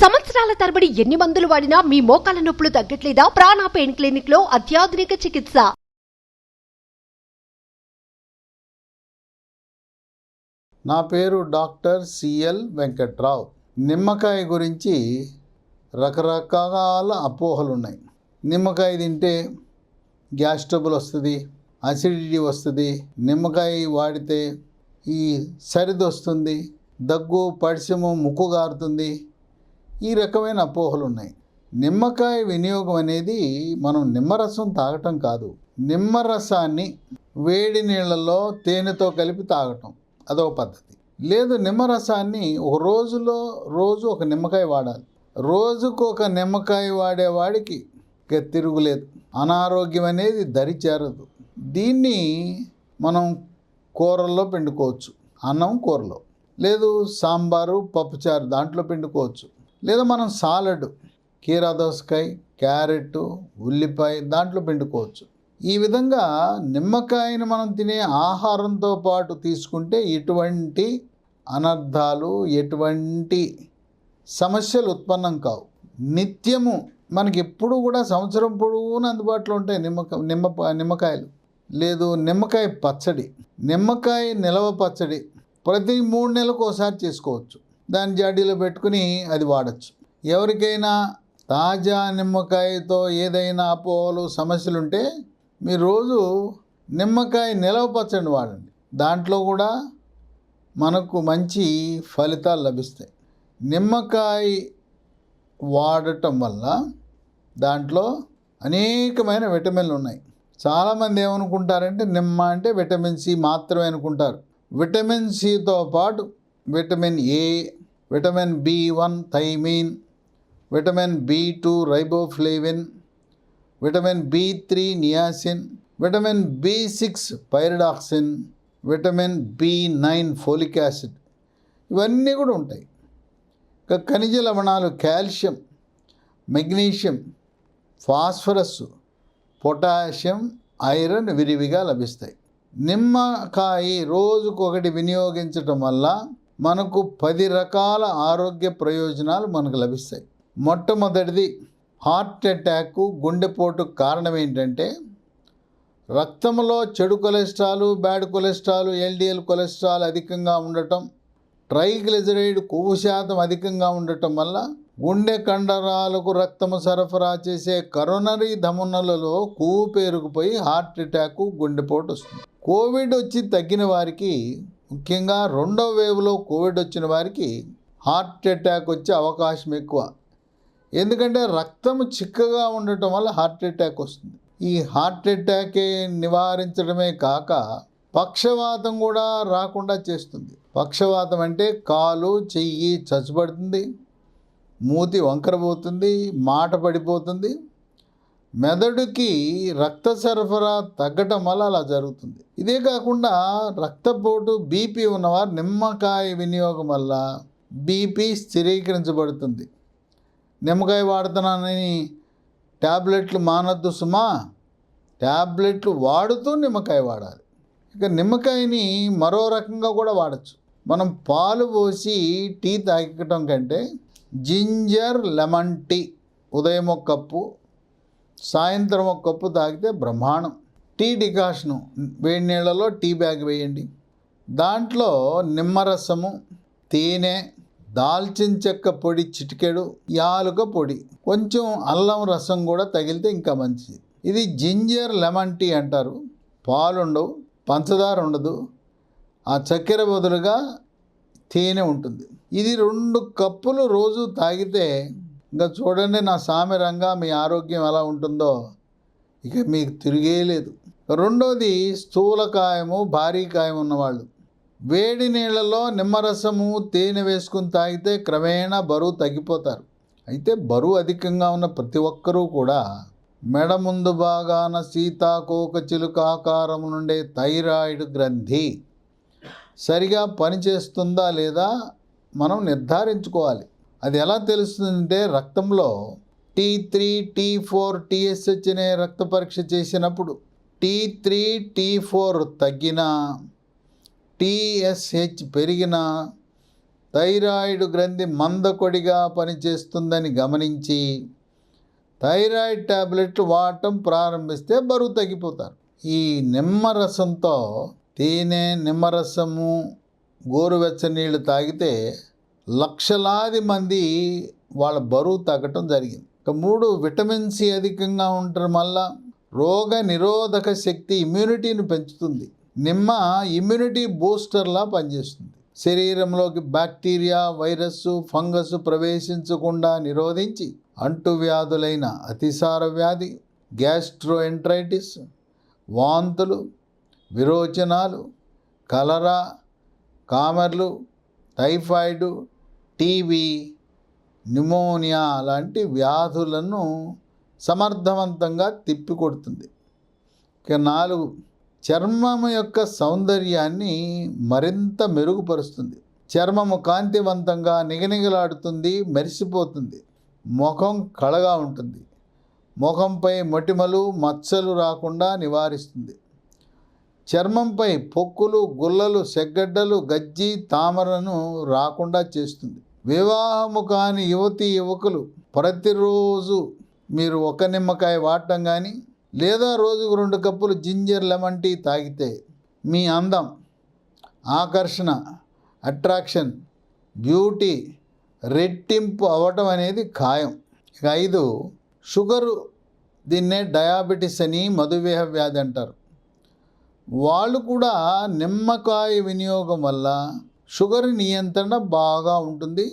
సంవత్సరాల తరబడి ఎన్ని మందులు వాడినా మీ మోకాల నొప్పులు తగ్గట్లేదా? ప్రాణ పెయిన్ క్లినిక్ లో అత్యాధునిక చికిత్స. నా పేరు డాక్టర్ సిఎల్ వెంకట్రావు. నిమ్మకాయ గురించి రకరకాల అపోహలు ఉన్నాయి. నిమ్మకాయ తింటే గ్యాస్ ట్రబుల్ వస్తుంది, అసిడిటీ వస్తుంది, నిమ్మకాయ వాడితే ఈ సరిది వస్తుంది, దగ్గు పడిసెము ముక్కు గారుతుంది, ఈ రకమైన అపోహలు ఉన్నాయి. నిమ్మకాయ వినియోగం అనేది మనం నిమ్మరసం తాగటం కాదు, నిమ్మరసాన్ని వేడి నీళ్ళల్లో తేనెతో కలిపి తాగటం అదొక పద్ధతి. లేదు, నిమ్మరసాన్ని ఒక రోజు ఒక నిమ్మకాయ వాడాలి. రోజుకు ఒక నిమ్మకాయ వాడేవాడికి తిరుగులేదు, అనారోగ్యం అనేది దరి చేరదు. దీన్ని మనం కూరల్లో పిండుకోవచ్చు, అన్నం కూరలో, లేదు సాంబారు పప్పుచారు దాంట్లో పిండుకోవచ్చు, లేదా మనం సాలడ్ కీరా దోసకాయ, క్యారెట్, ఉల్లిపాయ దాంట్లో పిండుకోవచ్చు. ఈ విధంగా నిమ్మకాయను మనం తినే ఆహారంతో పాటు తీసుకుంటే ఎటువంటి అనర్థాలు, ఎటువంటి సమస్యలు ఉత్పన్నం కావు. నిత్యము మనకి ఎప్పుడు కూడా సంవత్సరం పొడవునా అందుబాటులో ఉంటాయి నిమ్మకాయలు. లేదు నిమ్మకాయ పచ్చడి, నిమ్మకాయ నిలవ పచ్చడి ప్రతి 3 నెలలకు ఒకసారి చేసుకోవచ్చు. దాని జాడీలో పెట్టుకుని అది వాడచ్చు. ఎవరికైనా తాజా నిమ్మకాయతో ఏదైనా అపోహలు సమస్యలు ఉంటే మీరు రోజు నిమ్మకాయ నిలవ పచ్చడి వాడండి. దాంట్లో కూడా మనకు మంచి ఫలితాలు లభిస్తాయి. నిమ్మకాయ వాడటం వల్ల దాంట్లో అనేకమైన విటమిన్లు ఉన్నాయి. చాలామంది ఏమనుకుంటారంటే నిమ్మ అంటే విటమిన్ సి మాత్రమే అనుకుంటారు. విటమిన్ సితో పాటు vitamin A, vitamin B one thiamine, vitamin B two riboflavin, vitamin బి3 నియాసిన్, విటమిన్ బి6 pyridoxine, vitamin B nine folic acid ఇవన్నీ కూడా ఉంటాయి. ఖనిజ లవణాలు calcium, magnesium, phosphorus, potassium, iron విరివిగా లభిస్తాయి. నిమ్మకాయ రోజుకొకటి వినియోగించటం వల్ల మనకు 10 రకాల ఆరోగ్య ప్రయోజనాలు మనకు లభిస్తాయి. మొట్టమొదటిది హార్ట్ అటాక్, గుండెపోటు కారణం ఏంటంటే రక్తంలో చెడు cholesterol, bad cholesterol, LDL cholesterol అధికంగా ఉండటం, ట్రైగ్లిజరైడ్ కొవ్వు శాతం అధికంగా ఉండటం వల్ల గుండె కండరాలకు రక్తము సరఫరా చేసే కరోనరీ ధమనులలో కొవ్వు పేరుకుపోయి హార్ట్ అటాక్, గుండెపోటు వస్తుంది. కోవిడ్ వచ్చి తగ్గిన వారికి, ముఖ్యంగా 2వ వేవ్లో కోవిడ్ వచ్చిన వారికి హార్ట్ అటాక్ వచ్చే అవకాశం ఎక్కువ. ఎందుకంటే రక్తము చిక్కగా ఉండటం వల్ల హార్ట్ అటాక్ వస్తుంది. ఈ హార్ట్ అటాక్ నివారించడమే కాక పక్షవాతం కూడా రాకుండా చేస్తుంది. పక్షవాతం అంటే కాలు, చెయ్యి చచ్చుబడుతుంది, మూతి వంకరపోతుంది, మాట పడిపోతుంది, మెదడుకి రక్త సరఫరా తగ్గటం వల్ల అలా జరుగుతుంది. ఇదే కాకుండా రక్తపోటు, బీపీ ఉన్నవారు నిమ్మకాయ వినియోగం వల్ల బీపీ స్థిరీకరించబడుతుంది. నిమ్మకాయ వాడుతున్నానని ట్యాబ్లెట్లు మానద్దు సుమా, ట్యాబ్లెట్లు వాడుతూ నిమ్మకాయ వాడాలి. ఇక నిమ్మకాయని మరో రకంగా కూడా వాడచ్చు. మనం పాలు పోసి టీ తాగటం కంటే జింజర్ లెమన్ టీ ఉదయం 1 కప్పు, సాయంత్రం 1 కప్పు తాగితే బ్రహ్మాండం. టీ డికాషను వేడి నీళ్ళలో టీ బ్యాగ్ వేయండి. దాంట్లో నిమ్మరసము, తేనె, దాల్చిన చెక్క పొడి చిటికెడు, యాలుక పొడి, కొంచెం అల్లం రసం కూడా తగిలితే ఇంకా మంచిది. ఇది జింజర్ లెమన్ టీ అంటారు. పాలు ఉండవు, పంచదార ఉండదు, ఆ చక్కెర బదులుగా తేనె ఉంటుంది. ఇది 2 కప్పులు రోజు తాగితే ఇంకా చూడండి నా సామెరంగా మీ ఆరోగ్యం ఎలా ఉంటుందో ఇక మీకు తిరిగేలేదు. రెండోది స్థూలకాయము, భారీ కాయం ఉన్నవాళ్ళు వేడి నీళ్ళలో నిమ్మరసము, తేనె వేసుకుని తాగితే క్రమేణా బరువు తగ్గిపోతారు. అయితే బరువు అధికంగా ఉన్న ప్రతి ఒక్కరూ కూడా మెడ ముందు భాగాన సీతాకోక చిలుక ఆకారం నుండే థైరాయిడ్ గ్రంథి సరిగా పనిచేస్తుందా లేదా మనం నిర్ధారించుకోవాలి. అది ఎలా తెలుస్తుందంటే రక్తంలో T3, T4, TSH అనే రక్త పరీక్ష చేసినప్పుడు T3, T4 తగ్గినా, TSH పెరిగినా థైరాయిడ్ గ్రంథి మందకొడిగా పనిచేస్తుందని గమనించి థైరాయిడ్ టాబ్లెట్లు వాడటం ప్రారంభిస్తే బరువు తగ్గిపోతారు. ఈ నిమ్మరసంతో తేనె, నిమ్మరసము, గోరువెచ్చని నీళ్ళు తాగితే లక్షలాది మంది వాళ్ళ బరువు తగ్గటం జరిగింది. ఇక 3, విటమిన్ సి అధికంగా ఉండటం వల్ల రోగ నిరోధక శక్తి, ఇమ్యూనిటీని పెంచుతుంది. నిమ్మ ఇమ్యూనిటీ బూస్టర్లా పనిచేస్తుంది. శరీరంలోకి బ్యాక్టీరియా, వైరస్, ఫంగస్ ప్రవేశించకుండా నిరోధించి అంటువ్యాధులైన అతిసార వ్యాధి, గ్యాస్ట్రోఎంట్రైటిస్, వాంతులు, విరోచనాలు, కలరా, కామెర్లు, టైఫాయిడ్, టీబీ, న్యూమోనియా లాంటి వ్యాధులను సమర్థవంతంగా తిప్పికొడుతుంది. ఇక 4, చర్మము యొక్క సౌందర్యాన్ని మరింత మెరుగుపరుస్తుంది. చర్మము కాంతివంతంగా నిగనిగలాడుతుంది, మెరిసిపోతుంది. ముఖం కళగా ఉంటుంది. ముఖంపై మొటిమలు, మచ్చలు రాకుండా నివారిస్తుంది. చర్మంపై పొక్కులు, గుల్లలు, సెగ్గడ్డలు, గజ్జి, తామరను రాకుండా చేస్తుంది. వివాహము కాని యువతీ యువకులు ప్రతిరోజు మీరు 1 నిమ్మకాయ వాడటం కానీ లేదా రోజుకు 2 కప్పులు జింజర్ లెమన్ టీ తాగితే మీ అందం, ఆకర్షణ, అట్రాక్షన్, బ్యూటీ రెట్టింపు అవ్వటం అనేది ఖాయం. ఇక 5, షుగరు, దీన్నే డయాబెటిస్ అని, మధుమేహ వ్యాధి అంటారు. వాళ్ళు కూడా నిమ్మకాయ వినియోగం వల్ల షుగర్ నియంత్రణ బాగా ఉంటుంది.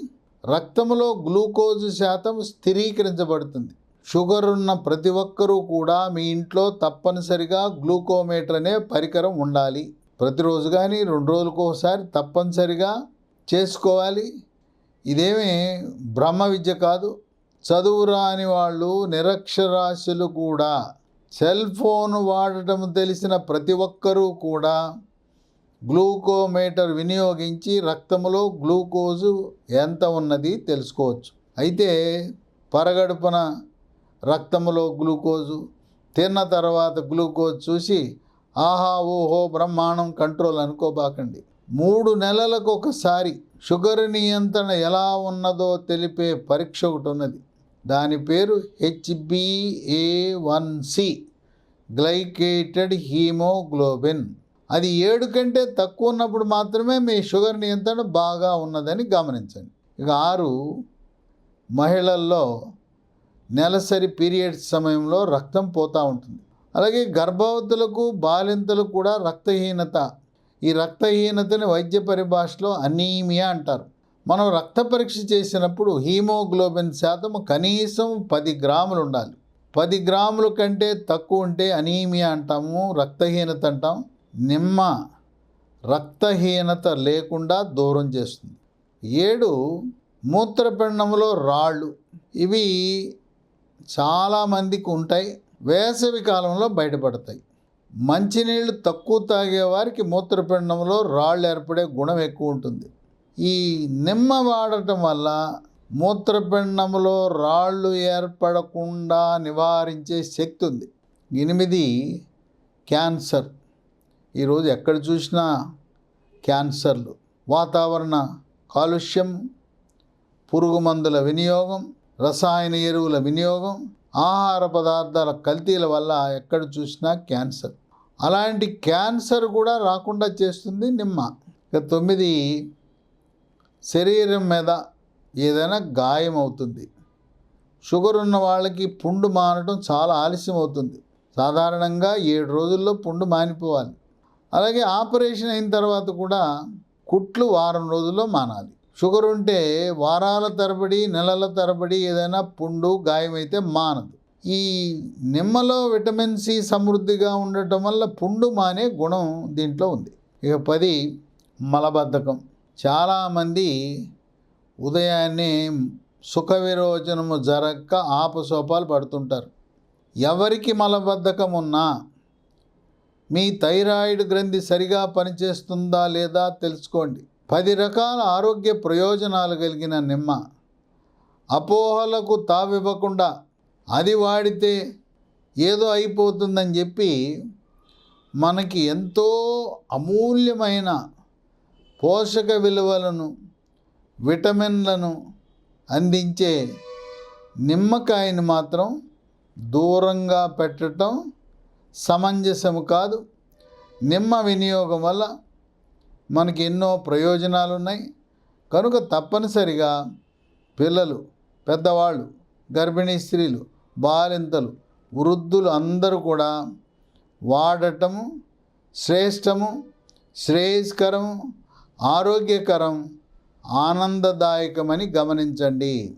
రక్తంలో గ్లూకోజ్ శాతం స్థిరీకరించబడుతుంది. షుగర్ ఉన్న ప్రతి ఒక్కరూ కూడా మీ ఇంట్లో తప్పనిసరిగా గ్లూకోమీటర్ అనే పరికరం ఉండాలి. ప్రతిరోజు కానీ 2 రోజులకు ఒకసారి తప్పనిసరిగా చేసుకోవాలి. ఇదేమీ బ్రహ్మ విద్య కాదు. చదువు రాని వాళ్ళు, నిరక్షరాస్యులు కూడా, సెల్ ఫోన్ వాడటం తెలిసిన ప్రతి ఒక్కరూ కూడా గ్లూకోమీటర్ వినియోగించి రక్తంలో గ్లూకోజు ఎంత ఉన్నది తెలుసుకోవచ్చు. అయితే పరగడుపున రక్తంలో గ్లూకోజు, తిన్న తర్వాత గ్లూకోజ్ చూసి ఆహా ఓహో బ్రహ్మాండం కంట్రోల్ అనుకోబాకండి. 3 నెలలకు ఒకసారి షుగర్ నియంత్రణ ఎలా ఉన్నదో తెలిపే పరీక్ష ఒకటి ఉన్నది. దాని పేరు HbA1c, గ్లైకేటెడ్ హీమోగ్లోబిన్. అది 7 కంటే తక్కువ ఉన్నప్పుడు మాత్రమే మీ షుగర్ నియంత్రణ బాగా ఉన్నదని గమనించండి. ఇక 6, మహిళల్లో నెలసరి పీరియడ్స్ సమయంలో రక్తం పోతూ ఉంటుంది. అలాగే గర్భవతులకు, బాలింతలకు కూడా రక్తహీనత. ఈ రక్తహీనతని వైద్య పరిభాషలో అనీమియా అంటారు. మనం రక్త పరీక్ష చేసినప్పుడు హీమోగ్లోబిన్ శాతం కనీసం 10 గ్రాములు ఉండాలి. 10 గ్రాముల కంటే తక్కువ ఉంటే అనీమియా అంటాము, రక్తహీనత అంటాం. నిమ్మ రక్తహీనత లేకుండా దూరం చేస్తుంది. 7, మూత్రపిండంలో రాళ్ళు. ఇవి చాలామందికి ఉంటాయి, వేసవి కాలంలో బయటపడతాయి. మంచినీళ్ళు తక్కువ తాగేవారికి మూత్రపిండంలో రాళ్ళు ఏర్పడే గుణం ఎక్కువ ఉంటుంది. ఈ నిమ్మ వాడటం వల్ల మూత్రపిండంలో రాళ్ళు ఏర్పడకుండా నివారించే శక్తి ఉంది. 8, క్యాన్సర్. ఈరోజు ఎక్కడ చూసినా క్యాన్సర్లు. వాతావరణ కాలుష్యం, పురుగు మందుల వినియోగం, రసాయన ఎరువుల వినియోగం, ఆహార పదార్థాల కల్తీల వల్ల ఎక్కడ చూసినా క్యాన్సర్. అలాంటి క్యాన్సర్ కూడా రాకుండా చేస్తుంది నిమ్మ. ఇక 9, శరీరం మీద ఏదైనా గాయం అవుతుంది. షుగర్ ఉన్న వాళ్ళకి పుండు మానడం చాలా ఆలస్యం అవుతుంది. సాధారణంగా 7 రోజుల్లో పుండు మానిపోవాలి. అలాగే ఆపరేషన్ అయిన తర్వాత కూడా కుట్లు వారం రోజుల్లో మానాలి. షుగర్ ఉంటే వారాల తరబడి, నెలల తరబడి ఏదైనా పుండు, గాయమైతే మానదు. ఈ నిమ్మలో విటమిన్ సి సమృద్ధిగా ఉండటం వల్ల పుండు మానే గుణం దీంట్లో ఉంది. ఇక 10, మలబద్ధకం. చాలామంది ఉదయాన్నే సుఖ విరోచనము జరగక ఆపసోపాలు పడుతుంటారు. ఎవరికి మలబద్ధకం ఉన్నా మీ థైరాయిడ్ గ్రంథి సరిగా పనిచేస్తుందా లేదా తెలుసుకోండి. 10 రకాల ఆరోగ్య ప్రయోజనాలు కలిగిన నిమ్మ. అపోహలకు తావివ్వకుండా అది వాడితే ఏదో అయిపోతుందని చెప్పి మనకి ఎంతో అమూల్యమైన పోషక విలువలను, విటమిన్లను అందించే నిమ్మకాయని మాత్రం దూరంగా పెట్టడం సమంజసము కాదు. నిమ్మ వినియోగం వల్ల మనకి ఎన్నో ప్రయోజనాలు ఉన్నాయి. కనుక తప్పనిసరిగా పిల్లలు, పెద్దవాళ్ళు, గర్భిణీ స్త్రీలు, బాలింతలు, వృద్ధులు అందరూ కూడా వాడటము శ్రేష్టము, శ్రేయస్కరము, ఆరోగ్యకరం, ఆనందదాయకమని గమనించండి.